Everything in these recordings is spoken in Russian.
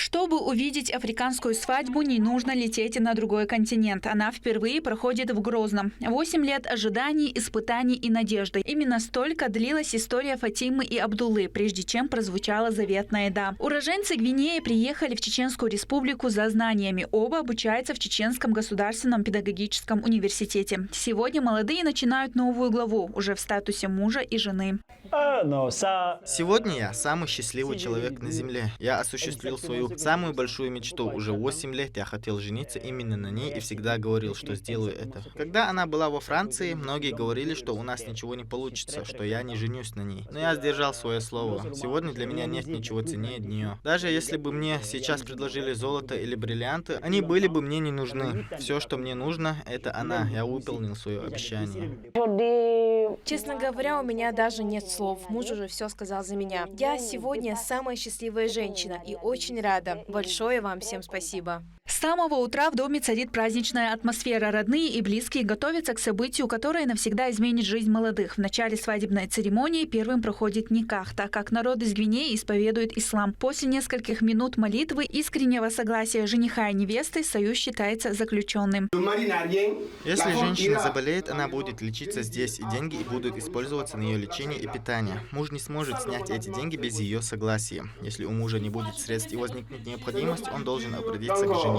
Чтобы увидеть африканскую свадьбу, не нужно лететь на другой континент. Она впервые проходит в Грозном. 8 лет ожиданий, испытаний и надежды. Именно столько длилась история Фатимы и Абдуллы, прежде чем прозвучала заветная «да». Уроженцы Гвинеи приехали в Чеченскую республику за знаниями. Оба обучаются в Чеченском государственном педагогическом университете. Сегодня молодые начинают новую главу, уже в статусе мужа и жены. Сегодня я самый счастливый человек на земле. Я осуществил свою самую большую мечту. Уже 8 лет я хотел жениться именно на ней и всегда говорил, что сделаю это. Когда она была во Франции, многие говорили, что у нас ничего не получится, что я не женюсь на ней. Но я сдержал свое слово. Сегодня для меня нет ничего ценнее нее. Даже если бы мне сейчас предложили золото или бриллианты, они были бы мне не нужны. Все, что мне нужно, это она. Я выполнил свое обещание. Честно говоря, у меня даже нет слов. Муж уже все сказал за меня. Я сегодня самая счастливая женщина и очень рада. Большое вам всем спасибо. С самого утра в доме царит праздничная атмосфера. Родные и близкие готовятся к событию, которое навсегда изменит жизнь молодых. В начале свадебной церемонии первым проходит никах, так как народ из Гвинеи исповедует ислам. После нескольких минут молитвы искреннего согласия жениха и невесты союз считается заключенным. Если женщина заболеет, она будет лечиться здесь, и деньги будут использоваться на ее лечение и питание. Муж не сможет снять эти деньги без ее согласия. Если у мужа не будет средств и возникнет необходимость, он должен обратиться к жене.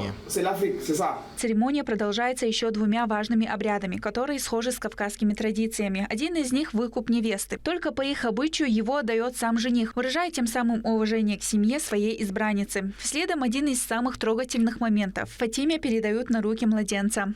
Церемония продолжается еще 2 важными обрядами, которые схожи с кавказскими традициями. Один из них – выкуп невесты. Только по их обычаю его отдает сам жених, выражая тем самым уважение к семье своей избранницы. Следом один из самых трогательных моментов – Фатиме передают на руки младенца.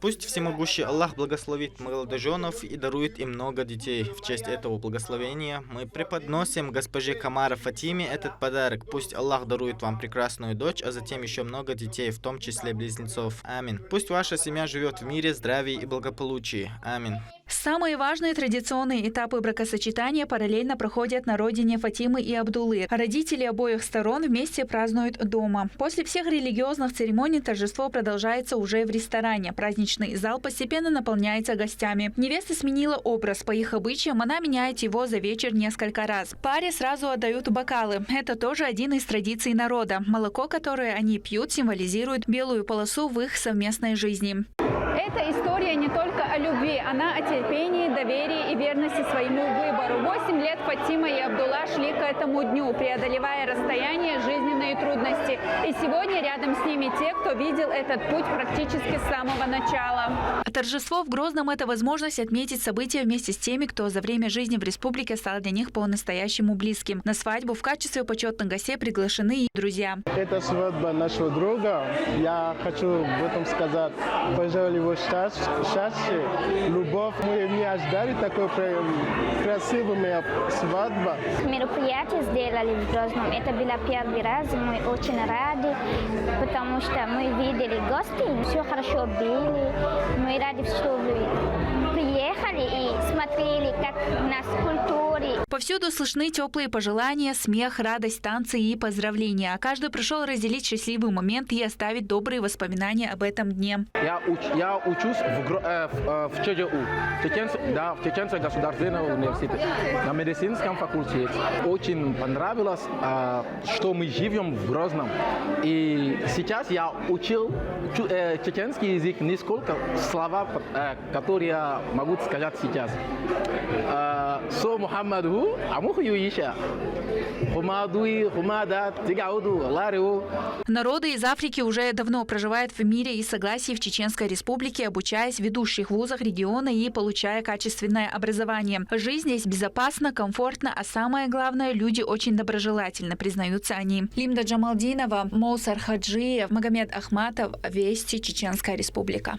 Пусть всемогущий Аллах благословит молодоженов и дарует им много детей. В честь этого благословения мы преподносим госпоже Камара Фатиме этот подарок. Пусть Аллах дарует вам прекрасную дочь, а затем еще много детей, в том числе близнецов. Амин. Пусть ваша семья живет в мире, здравии и благополучии. Амин. Самые важные традиционные этапы бракосочетания параллельно проходят на родине Фатимы и Абдуллы. Родители обоих сторон вместе празднуют дома. После всех религиозных церемоний торжество продолжается уже в ресторане. Праздничный зал постепенно наполняется гостями. Невеста сменила образ. По их обычаям она меняет его за вечер несколько раз. Паре сразу отдают бокалы. Это тоже один из традиций народа. Молоко, которое они пьют, символизирует белую полосу в их совместной жизни. Эта история не только о любви, она о терпении, доверии и верности своему выбору. 8 лет Фатима и Абдулла шли к этому дню, преодолевая расстояние, жизненные трудности. И сегодня рядом с ними те, кто видел этот путь практически с самого начала. Торжество в Грозном – это возможность отметить события вместе с теми, кто за время жизни в республике стал для них по-настоящему близким. На свадьбу в качестве почетных гостей приглашены и друзья. Это свадьба нашего друга. Я хочу в этом сказать, пожелать его счастья, любовь. Мы не ожидали такой красивой свадьбы. Мероприятие сделали в Грозном. Это было первый раз. Мы очень рады, потому что мы видели гостей. Все хорошо были. Мы рады, что вы приехали и смотрели, как у нас культура. Повсюду слышны теплые пожелания, смех, радость, танцы и поздравления. Каждый пришел разделить счастливый момент и оставить добрые воспоминания об этом дне. Я учусь в ЧГУ, в Чеченском государственном университете, на медицинском факультете. Очень понравилось, что мы живем в Грозном. И сейчас я учил чеченский язык, несколько слов, которые я могу сказать сейчас. Со Мухаммаду, Народы из Африки уже давно проживают в мире и согласии в Чеченской республике, обучаясь в ведущих вузах региона и получая качественное образование. Жизнь здесь безопасна, комфортна, а самое главное, люди очень доброжелательны, признаются они. Лимда Джамалдинова, Моусар Хаджиев, Магомед Ахматов, Вести, Чеченская республика.